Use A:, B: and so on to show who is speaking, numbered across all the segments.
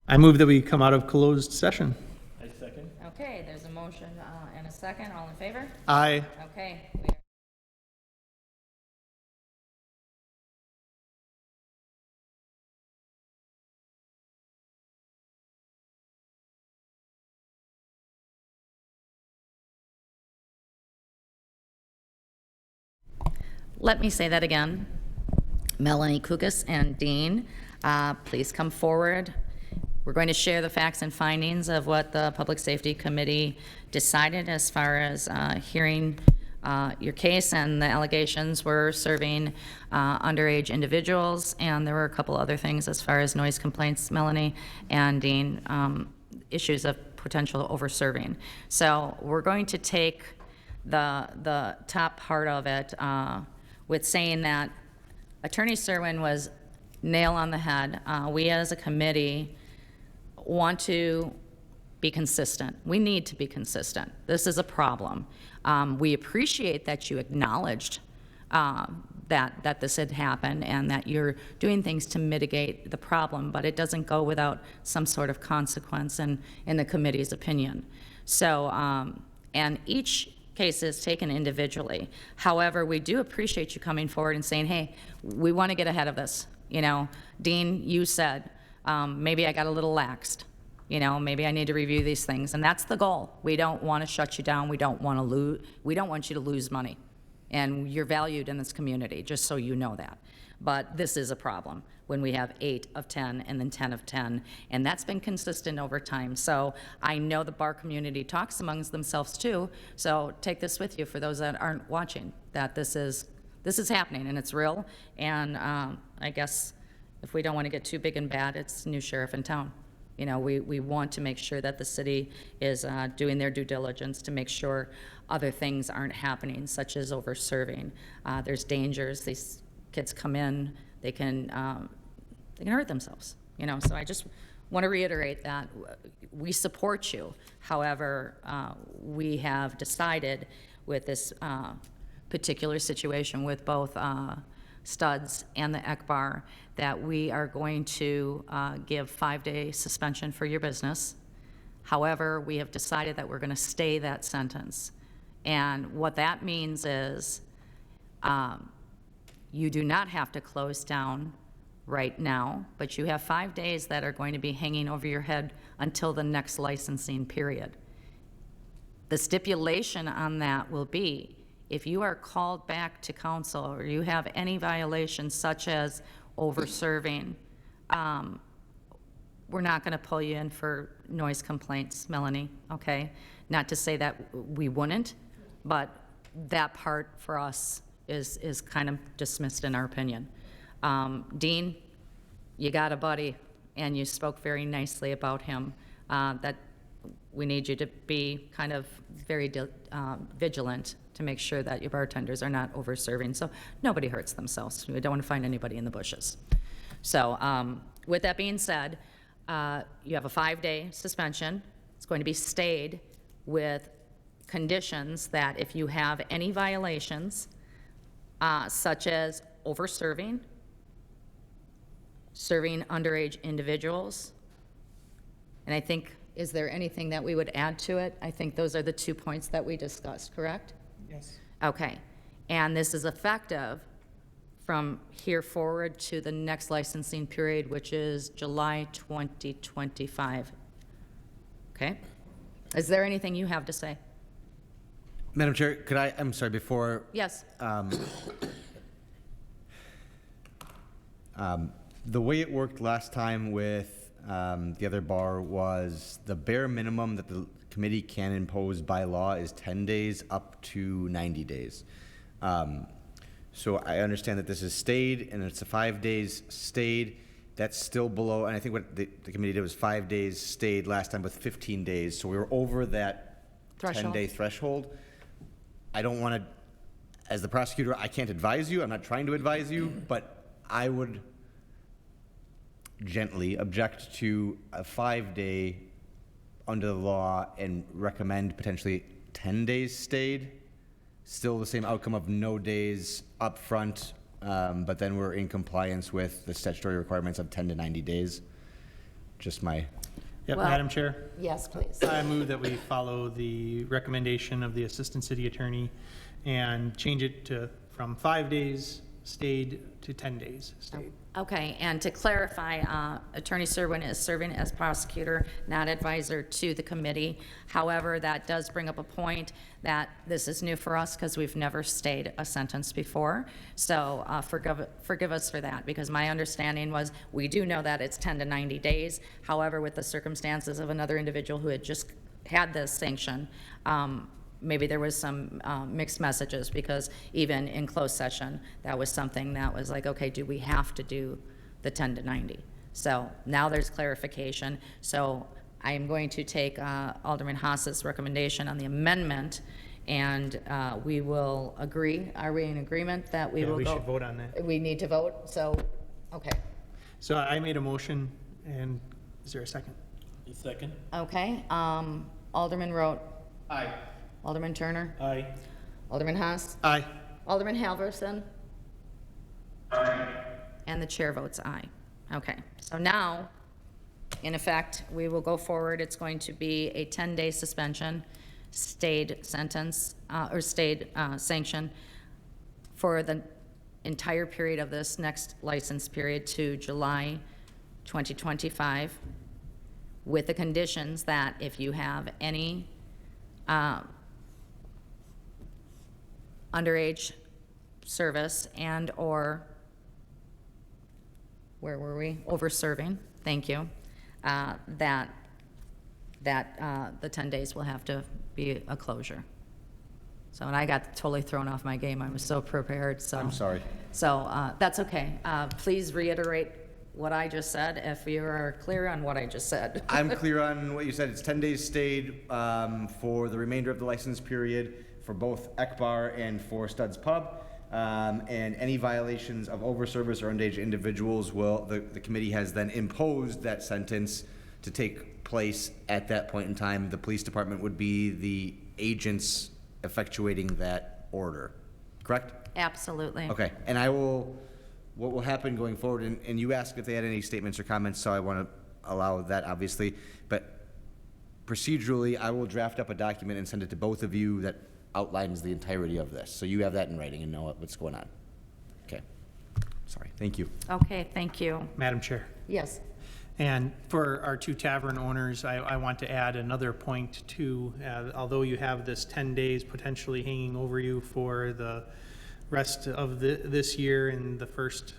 A: I move that we come out of closed session.
B: I second.
C: Okay, there's a motion and a second. All in favor?
A: Aye.
C: Okay. Let me say that again. Melanie Kukas and Dean, please come forward. We're going to share the facts and findings of what the Public Safety Committee decided as far as hearing your case, and the allegations were serving underage individuals, and there were a couple other things as far as noise complaints, Melanie and Dean, issues of potential over-serving. So we're going to take the top part of it with saying that Attorney Serwin was nail on the head. We as a committee want to be consistent. We need to be consistent. This is a problem. We appreciate that you acknowledged that this had happened and that you're doing things to mitigate the problem, but it doesn't go without some sort of consequence in the committee's opinion. So, and each case is taken individually. However, we do appreciate you coming forward and saying, hey, we want to get ahead of this. You know, Dean, you said, maybe I got a little laxed. You know, maybe I need to review these things, and that's the goal. We don't want to shut you down. We don't want to lose. We don't want you to lose money, and you're valued in this community. Just so you know that. But this is a problem when we have 8 of 10 and then 10 of 10, and that's been consistent over time. So I know the bar community talks amongst themselves too. So take this with you for those that aren't watching. That this is happening and it's real. And I guess if we don't want to get too big and bad, it's new sheriff in town. You know, we want to make sure that the city is doing their due diligence to make sure other things aren't happening, such as over-serving. There's dangers. These kids come in, they can hurt themselves. You know, so I just want to reiterate that we support you. However, we have decided with this particular situation with both Studs and the ECBAR that we are going to give 5-day suspension for your business. However, we have decided that we're going to stay that sentence. And what that means is you do not have to close down right now, but you have 5 days that are going to be hanging over your head until the next licensing period. The stipulation on that will be if you are called back to council or you have any violations such as over-serving, we're not going to pull you in for noise complaints, Melanie, okay? Not to say that we wouldn't, but that part for us is kind of dismissed in our opinion. Dean, you got a buddy, and you spoke very nicely about him, that we need you to be kind of very vigilant to make sure that your bartenders are not over-serving, so nobody hurts themselves. We don't want to find anybody in the bushes. So with that being said, you have a 5-day suspension. It's going to be stayed with conditions that if you have any violations, such as over-serving, serving underage individuals, and I think, is there anything that we would add to it? I think those are the 2 points that we discussed, correct?
B: Yes.
C: Okay. And this is effective from here forward to the next licensing period, which is July 2025. Okay? Is there anything you have to say?
D: Madam Chair, could I'm sorry, before,
C: Yes.
D: the way it worked last time with the other bar was the bare minimum that the committee can impose by law is 10 days up to 90 days. So I understand that this is stayed and it's a 5 days stayed. That's still below, and I think what the committee did was 5 days stayed last time with 15 days. So we were over that 10-day threshold. I don't want to, as the prosecutor, I can't advise you. I'm not trying to advise you, but I would gently object to a 5-day under the law and recommend potentially 10 days stayed. Still the same outcome of no days up front, but then we're in compliance with the statutory requirements of 10 to 90 days. just my,
A: Yep,
C: Well-
A: Madam Chair,
C: Yes, please.
A: I move that we follow the recommendation of the Assistant City Attorney and change it to, from 5 days stayed to 10 days stayed.
C: Okay, and to clarify, Attorney Serwin is serving as prosecutor, not advisor to the committee. However, that does bring up a point that this is new for us because we've never stayed a sentence before. So forgive us for that, because my understanding was, we do know that it's 10 to 90 days. However, with the circumstances of another individual who had just had this sanction, maybe there was some mixed messages, because even in closed session, that was something that was like, okay, do we have to do the 10 to 90? So now there's clarification. So I am going to take Alderman Haas's recommendation on the amendment, and we will agree. Are we in agreement that we
A: Yeah,
C: will
A: we
C: go?
A: should vote on that.
C: We need to vote, so, okay.
A: So I made a motion, and is there a second?
B: Second?
C: Okay, Alderman Rote,
B: Aye.
C: Alderman Turner,
B: Aye.
C: Alderman Haas,
A: Aye.
C: Alderman Halverson? Aye. And the chair votes aye. Okay, so now, in effect, we will go forward. It's going to be a 10-day suspension, stayed sentence, or stayed sanction for the entire period of this next license period to July 2025, with the conditions that if you have any underage service and/or, where were we? Over-serving, thank you, that the 10 days will have to be a closure. So, and I got totally thrown off my game. I was so prepared, so.
D: I'm sorry.
C: So, that's okay. Please reiterate what I just said, if you are clear on what I just said.
D: I'm clear on what you said. It's 10 days stayed for the remainder of the license period for both Ekbar and for Studs Pub. And any violations of over-service or underage individuals will, the committee has then imposed that sentence to take place at that point in time. The police department would be the agents effectuating that order, correct?
C: Absolutely.
D: Okay, and what will happen going forward, and you asked if they had any statements or comments, so I want to allow that, obviously, but procedurally, I will draft up a document and send it to both of you that outlines the entirety of this, so you have that in writing and know what's going on. Okay, sorry, thank you.
C: Okay, thank you.
A: Madam Chair.
C: Yes.
A: And for our two tavern owners, I want to add another point too. Although you have this 10 days potentially hanging over you for the rest of this year and the first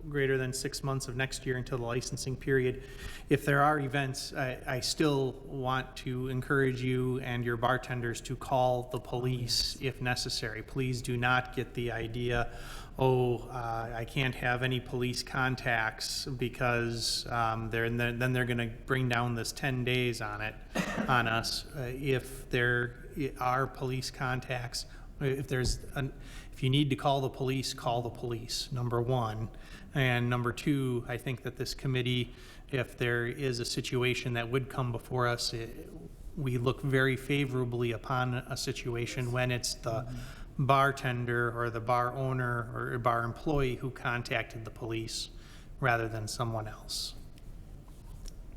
A: greater than 6 months of next year until the licensing period, if there are events, I still want to encourage you and your bartenders to call the police if necessary. Please do not get the idea, I can't have any police contacts because then they're going to bring down this 10 days on us. If there are police contacts, if you need to call the police, number one. And number two, I think that this committee, if there is a situation that would come before us, we look very favorably upon a situation when it's the bartender or the bar owner or bar employee who contacted the police rather than someone else.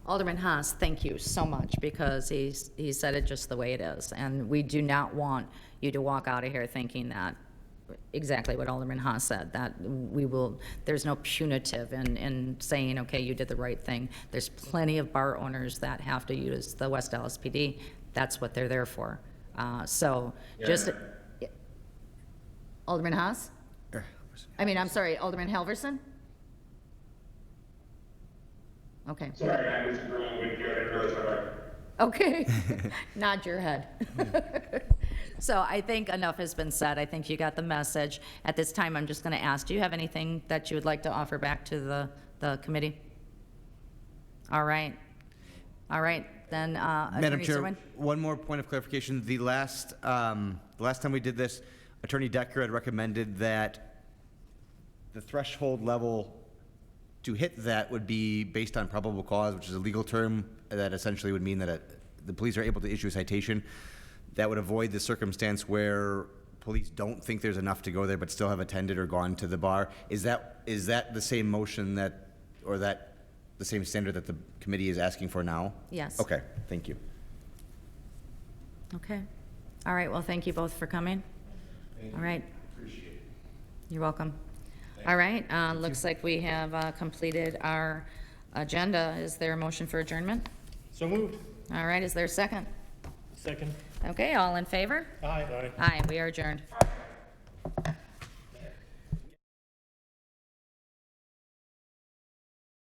C: Alderman Haas, thank you so much, because he said it just the way it is. And we do not want you to walk out of here thinking that exactly what Alderman Haas said, that there's no punitive in saying, okay, you did the right thing. There's plenty of bar owners that have to use the West Dallas PD. That's what they're there for. Alderman Haas? I'm sorry, Alderman Halverson? Okay.
E: Sorry, I was agreeing with you. I didn't realize I
C: Okay, nod your head. So I think enough has been said. I think you got the message. At this time, I'm just going to ask, do you have anything that you would like to offer back to the committee? All right. Then,
D: Madam
C: Attorney
D: Chair,
C: Serwin?
D: one more point of clarification. The last time we did this, Attorney Decker had recommended that the threshold level to hit that would be based on probable cause, which is a legal term that essentially would mean that the police are able to issue a citation. That would avoid the circumstance where police don't think there's enough to go there but still have attended or gone to the bar. Is that the same motion that the same standard that the committee is asking for now?
C: Yes.
D: Okay, thank you.
C: Okay. All right, well, thank you both for coming. All right.
D: Appreciate it.
C: You're welcome. All right, looks like we have completed our agenda. Is there a motion for adjournment?
B: So moved.
C: All right, is there a second?
B: Second.
C: Okay, all in favor?
B: Aye.
C: Aye, we are adjourned.